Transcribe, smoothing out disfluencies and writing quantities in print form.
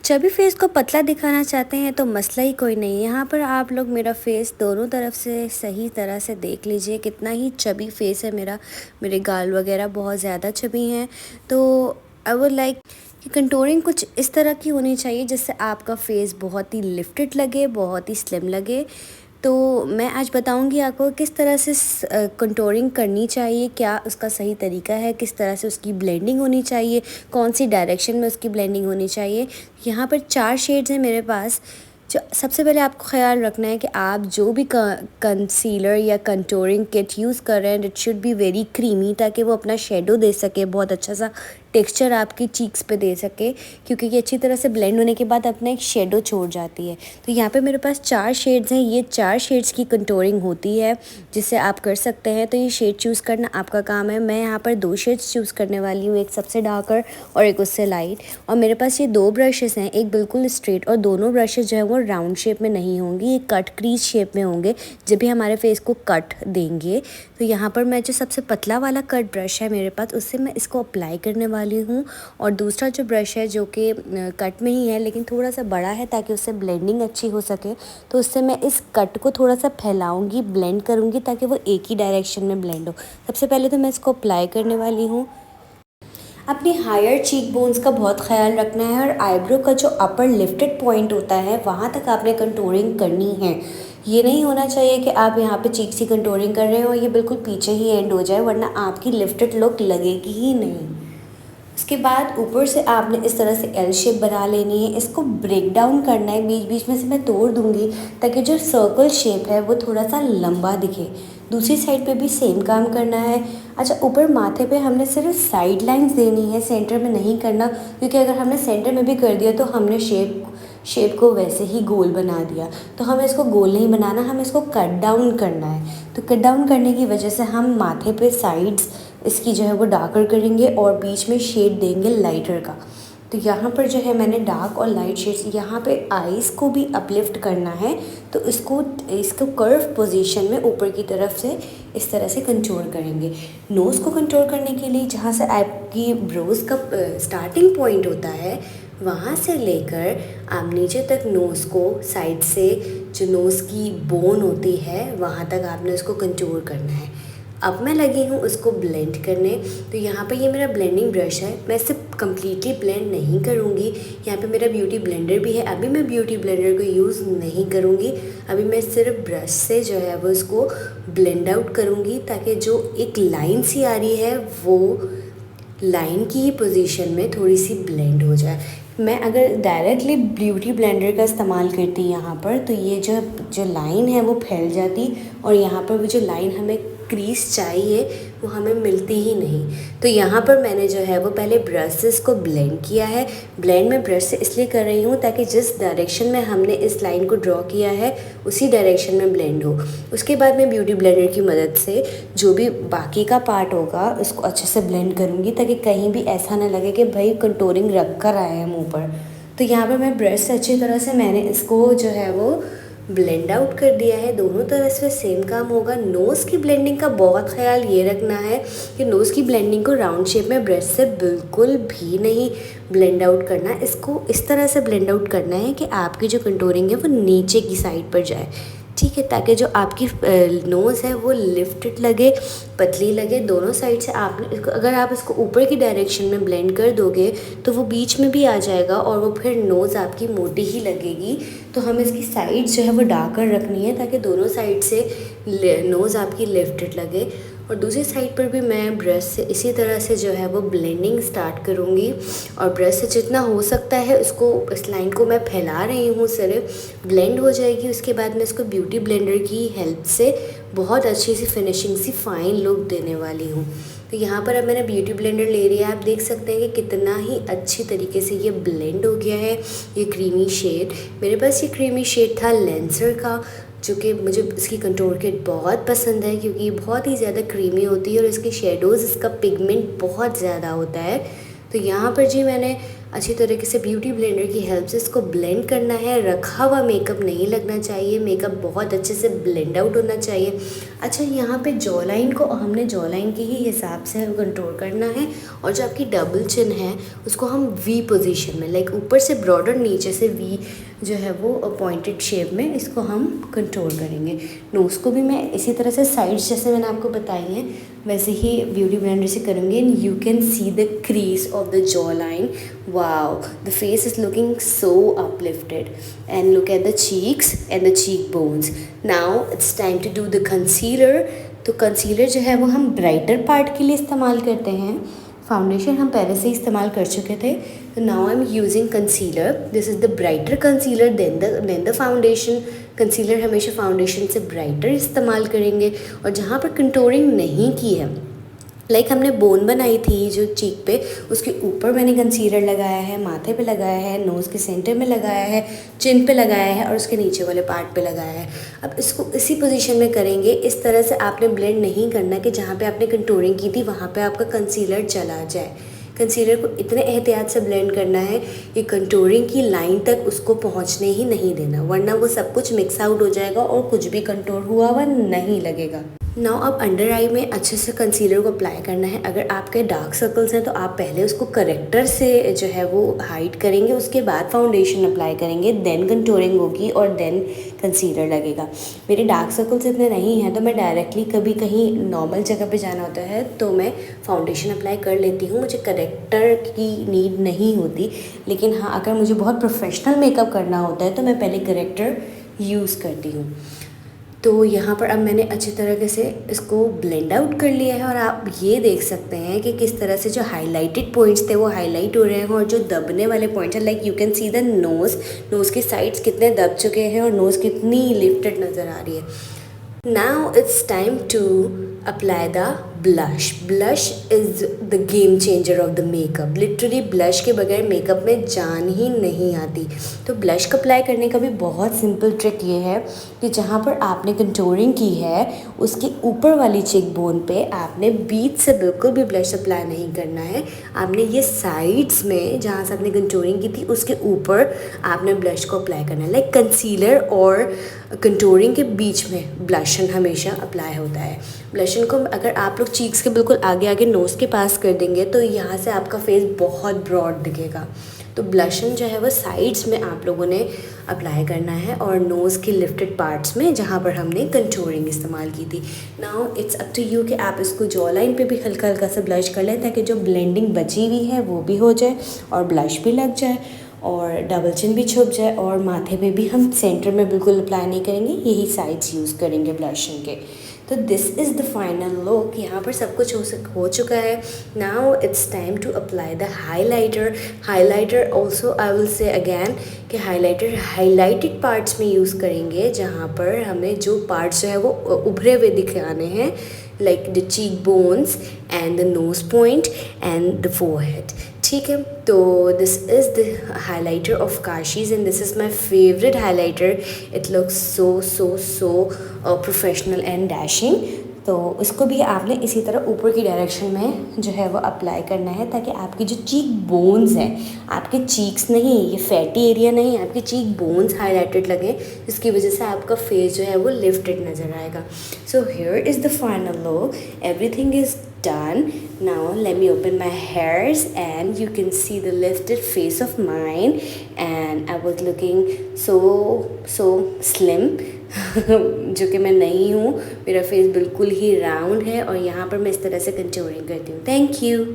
Chubby face को पतला दिखाना चाहते हैं तो मसला ही कोई नहीं है। यहाँ पर आप लोग मेरा फेस दोनों तरफ से सही तरह से देख लीजिए कितना ही चबी फेस है मेरा। मेरे गाल वगैरह बहुत ज़्यादा चबी हैं। तो आई वुड लाइक कि कंटूरिंग कुछ इस तरह की होनी चाहिए जिससे आपका फेस बहुत ही लिफ्टेड लगे, बहुत ही स्लिम लगे। तो मैं आज बताऊंगी आपको किस तरह से कंटूरिंग करनी चाहिए, क्या उसका सही तरीका है, किस तरह से उसकी ब्लेंडिंग होनी चाहिए, कौन सी डायरेक्शन में उसकी ब्लेंडिंग होनी चाहिए। यहाँ पर 4 शेड्स हैं मेरे पास। जो सबसे पहले आपको ख्याल रखना है कि आप जो भी कंसीलर या कंटूरिंग किट यूज़ कर रहे हैं it should be very creamy, ताकि वो अपना शेडो दे सके, बहुत अच्छा सा टेक्सचर आपकी चीक्स पे दे सके, क्योंकि ये अच्छी तरह से ब्लेंड होने के बाद अपना एक शेडो छोड़ जाती है। तो यहाँ पे मेरे पास 4 शेड्स हैं। ये 4 शेड्स की कंटूरिंग होती है जिससे आप कर सकते हैं। तो ये शेड चूज़ करना आपका काम है। मैं यहाँ पर 2 शेड्स चूज़ करने वाली हूँ, एक सबसे डार्कर और एक उससे लाइट। और मेरे पास ये 2 ब्रशेस हैं, एक बिल्कुल स्ट्रेट और दोनों ब्रशेस जो है वो राउंड शेप में नहीं होंगी, ये कट क्रीज शेप में होंगे जब भी हमारे फेस को कट देंगे। तो यहाँ पर मैं जो सबसे पतला वाला कट ब्रश है मेरे पास उससे मैं इसको अप्लाई करने वाली हूँ। और दूसरा जो ब्रश है जो कि कट में ही है लेकिन थोड़ा सा बड़ा है ताकि उससे ब्लेंडिंग अच्छी हो सके, तो उससे मैं इस कट को थोड़ा सा फैलाऊंगी, ब्लेंड करूँगी ताकि वो एक ही डायरेक्शन में ब्लेंड हो। सबसे पहले तो मैं इसको अप्लाई करने वाली हूँ। अपनी हायर चीक बोन्स का बहुत ख्याल रखना है और आईब्रो का जो अपर लिफ्टेड पॉइंट होता है वहाँ तक आपने कंटूरिंग करनी है। ये नहीं होना चाहिए कि आप यहाँ पे चीक सी कंटूरिंग कर रहे हो और ये बिल्कुल पीछे ही एंड हो जाए, वरना आपकी लिफ्टेड लुक लगेगी ही नहीं। उसके बाद ऊपर से आपने इस तरह से एल शेप बना लेनी है, इसको ब्रेक डाउन करना है, बीच बीच में से मैं तोड़ दूंगी ताकि जो सर्कल शेप है वो थोड़ा सा लंबा दिखे। दूसरी साइड पे भी सेम काम करना है। अच्छा, ऊपर माथे पे हमने सिर्फ साइड लाइंस देनी है, सेंटर में नहीं करना, क्योंकि अगर हमने सेंटर में भी कर दिया तो हमने शेप को वैसे ही गोल बना दिया। तो हमें इसको गोल नहीं बनाना, हमें इसको कट डाउन करना है। तो कट डाउन करने की वजह से हम माथे पे साइड्स इसकी जो है वो डार्कर करेंगे और बीच में शेड देंगे लाइटर का। तो यहाँ पर जो है मैंने डार्क और लाइट शेड्स, यहाँ पे आईज़ को भी अपलिफ्ट करना है। तो इसको कर्व पोजीशन में ऊपर की तरफ से इस तरह से कंट्रोल करेंगे। नोज़ को कंट्रोल करने के लिए जहाँ से आपकी ब्रोज़ का स्टार्टिंग पॉइंट होता है वहाँ से लेकर आप नीचे तक नोज़ को साइड से जो नोज़ की बोन होती है वहाँ तक आपने उसको कंट्रोल करना है। अब मैं लगी हूँ उसको ब्लेंड करने। तो यहाँ पे ये मेरा ब्लेंडिंग ब्रश है, मैं इसे कम्प्लीटली ब्लेंड नहीं करूँगी। यहाँ पे मेरा ब्यूटी ब्लेंडर भी है, अभी मैं ब्यूटी ब्लेंडर को यूज़ नहीं करूँगी। अभी मैं सिर्फ ब्रश से जो है वो उसको ब्लेंड आउट करूँगी ताकि जो एक लाइन सी आ रही है वो लाइन की ही पोजीशन में थोड़ी सी ब्लेंड हो जाए। मैं अगर डायरेक्टली ब्यूटी ब्लेंडर का इस्तेमाल करती यहाँ पर तो ये जो लाइन है वो फैल जाती और यहाँ पर वो जो लाइन हमें क्रीज चाहिए वो हमें मिलती ही नहीं। तो यहाँ पर मैंने जो है वो पहले ब्रशेस को ब्लेंड किया है। ब्लेंड में ब्रश से इसलिए कर रही हूँ ताकि जिस डायरेक्शन में हमने इस लाइन को ड्रॉ किया है उसी डायरेक्शन में ब्लेंड हो। उसके बाद मैं ब्यूटी ब्लेंडर की मदद से जो भी बाकी का पार्ट होगा उसको अच्छे से ब्लेंड करूँगी ताकि कहीं भी ऐसा ना लगे कि भाई कंटूरिंग रख कर आए हैं मुँह पर। तो यहाँ पर मैं ब्रश से अच्छी तरह से मैंने इसको जो है वो ब्लेंड आउट कर दिया है। दोनों तरह से सेम काम होगा। नोज़ की ब्लेंडिंग का बहुत ख्याल ये रखना है कि नोज़ की ब्लेंडिंग को राउंड शेप में ब्रश से बिल्कुल भी नहीं ब्लेंड आउट करना। इसको इस तरह से ब्लेंड आउट करना है कि आपकी जो कंटूरिंग है वो नीचे की साइड पर जाए, ठीक है, ताकि जो आपकी नोज़ है वो लिफ्टेड लगे, पतली लगे दोनों साइड से। आपने अगर आप इसको ऊपर की डायरेक्शन में ब्लेंड कर दोगे तो वो बीच में भी आ जाएगा और वो फिर नोज़ आपकी मोटी ही लगेगी। तो हमें इसकी साइड जो है वो डार्कर रखनी है ताकि दोनों साइड से नोज़ आपकी लिफ्टेड लगे। और दूसरी साइड पर भी मैं ब्रश से इसी तरह से जो है वो ब्लेंडिंग स्टार्ट करूँगी और ब्रश से जितना हो सकता है उसको इस लाइन को मैं फैला रही हूँ, सिर्फ ब्लेंड हो जाएगी। उसके बाद मैं इसको ब्यूटी ब्लेंडर की हेल्प से बहुत अच्छी सी फिनिशिंग सी फाइन लुक देने वाली हूँ। तो यहाँ पर अब मैंने ब्यूटी ब्लेंडर ले लिया है, आप देख सकते हैं कि कितना ही अच्छी तरीके से ये ब्लेंड हो गया है। ये क्रीमी शेड, मेरे पास ये क्रीमी शेड था लेंसर का, जो कि मुझे इसकी कंटूर किट बहुत पसंद है क्योंकि ये बहुत ही ज़्यादा क्रीमी होती है और इसकी शेडोज़, इसका पिगमेंट बहुत ज़्यादा होता है। तो यहाँ पर जी मैंने अच्छी तरीके से ब्यूटी ब्लेंडर की हेल्प से इसको ब्लेंड करना है। रखा हुआ मेकअप नहीं लगना चाहिए, मेकअप बहुत अच्छे से ब्लेंड आउट होना चाहिए। अच्छा, यहाँ पे जॉ लाइन को हमने जॉ लाइन के ही हिसाब से कंट्रोल करना है, और जो आपकी डबल चिन है उसको हम वी पोजीशन में, लाइक ऊपर से ब्रॉडर नीचे से वी जो है वो पॉइंटेड शेप में इसको हम कंट्रोल करेंगे। नोज़ को भी मैं इसी तरह से साइड्स जैसे मैंने आपको बताई हैं वैसे ही ब्यूटी ब्लेंडर से करूँगी। And you can see the crease of the jaw line. Wow, the face is looking so uplifted. And look at the cheeks and the cheek bones. Now it's time to do the concealer. तो concealer जो है वो हम brighter part के लिए इस्तेमाल करते हैं। फाउंडेशन हम पहले से ही इस्तेमाल कर चुके थे। तो now I am using concealer. This is the brighter concealer than the foundation. Concealer हमेशा फाउंडेशन से ब्राइटर इस्तेमाल करेंगे। और जहाँ पर कंटूरिंग नहीं की है, लाइक हमने बोन बनाई थी जो चीक पे, उसके ऊपर मैंने कंसीलर लगाया है, माथे पे लगाया है, नोज़ के सेंटर में लगाया है, चिन पे लगाया है और उसके नीचे वाले पार्ट पे लगाया है। अब इसको इसी पोजीशन में करेंगे। इस तरह से आपने ब्लेंड नहीं करना कि जहाँ पे आपने कंटूरिंग की थी वहाँ पे आपका कंसीलर चला जाए। कंसीलर को इतने एहतियात से ब्लेंड करना है कि कंटूरिंग की लाइन तक उसको पहुँचने ही नहीं देना, वरना वो सब कुछ मिक्स आउट हो जाएगा और कुछ भी कंटूर हुआ हुआ नहीं लगेगा। नाउ अब अंडर आई में अच्छे से कंसीलर को अप्लाई करना है। अगर आपके डार्क सर्कल्स हैं तो आप पहले उसको करेक्टर से जो है वो हाइड करेंगे, उसके बाद फाउंडेशन अप्लाई करेंगे, देन कंटूरिंग होगी और देन कंसीलर लगेगा। मेरे डार्क सर्कल्स इतने नहीं हैं तो मैं डायरेक्टली कभी कहीं नॉर्मल जगह पे जाना होता है तो मैं फाउंडेशन अप्लाई कर लेती हूँ, मुझे करेक्टर की नीड नहीं होती। लेकिन हाँ, अगर मुझे बहुत प्रोफेशनल मेकअप करना होता है तो मैं पहले करेक्टर यूज़ करती हूँ। तो यहाँ पर अब मैंने अच्छी तरीके से इसको ब्लेंड आउट कर लिया है और आप ये देख सकते हैं कि किस तरह से जो हाइलाइटेड पॉइंट्स थे वो हाईलाइट हो रहे हैं और जो दबने वाले पॉइंट्स हैं, like you can see the nose के साइड्स कितने दब चुके हैं और नोज़ कितनी लिफ्टेड नज़र आ रही है। Now it's time to apply the blush. Blush is the game changer of the makeup. Literally blush के बगैर मेकअप में जान ही नहीं आती। तो ब्लश को अप्लाई करने का भी बहुत सिंपल ट्रिक ये है कि जहाँ पर आपने कंटूरिंग की है उसके ऊपर वाली चिक बोन पे आपने बीच से बिल्कुल भी ब्लश अप्लाई नहीं करना है। आपने ये साइड्स में जहाँ से आपने कंटूरिंग की थी उसके ऊपर आपने ब्लश को अप्लाई करना है। लाइक कंसीलर और कंटूरिंग के बीच में ब्लशन हमेशा अप्लाई होता है। ब्लशन को अगर आप लोग चीक्स के बिल्कुल आगे आगे नोज़ के पास कर देंगे तो यहाँ से आपका फेस बहुत ब्रॉड दिखेगा। तो ब्लशन जो है वो साइड्स में आप लोगों ने अप्लाई करना है और नोज़ के लिफ्टेड पार्ट्स में जहाँ पर हमने कंटूरिंग इस्तेमाल की थी। Now it's up to you कि आप इसको जॉ लाइन पे भी हल्का हल्का सा ब्लश कर लें ताकि जो ब्लेंडिंग बची हुई है वो भी हो जाए और ब्लश भी लग जाए और डबल चिन भी छुप जाए। और माथे पे भी हम सेंटर में बिल्कुल अप्लाई नहीं करेंगे, यही साइड्स यूज़ करेंगे ब्लशिंग के। तो this is the final look. यहाँ पर सब कुछ हो चुका है। Now it's time to apply the highlighter. Highlighter also I will say again कि हाइलाइटर हाइलाइटेड पार्ट्स में यूज़ करेंगे जहाँ पर हमें जो पार्ट्स जो है वो उभरे हुए दिखाने हैं, like the cheekbones and the nose point and the forehead. ठीक है, तो this is the highlighter of Kashi's and this is my favourite highlighter. It looks so professional and dashing. तो इसको भी आपने इसी तरह ऊपर की डायरेक्शन में जो है वो अप्लाई करना है ताकि आपकी जो चीक बोन्स हैं, आपके चीक्स नहीं, ये फैटी एरिया नहीं, आपके चीक बोन्स हाईलाइटेड लगे, जिसकी वजह से आपका फेस जो है वो लिफ्टेड नज़र आएगा। So here is the final look. Everything is done. Now let me open my hairs and you can see the lifted face of mine and I was looking so slim जो कि मैं नहीं हूँ। मेरा face बिल्कुल ही round है और यहाँ पर मैं इस तरह से कंटूरिंग करती हूँ। Thank you.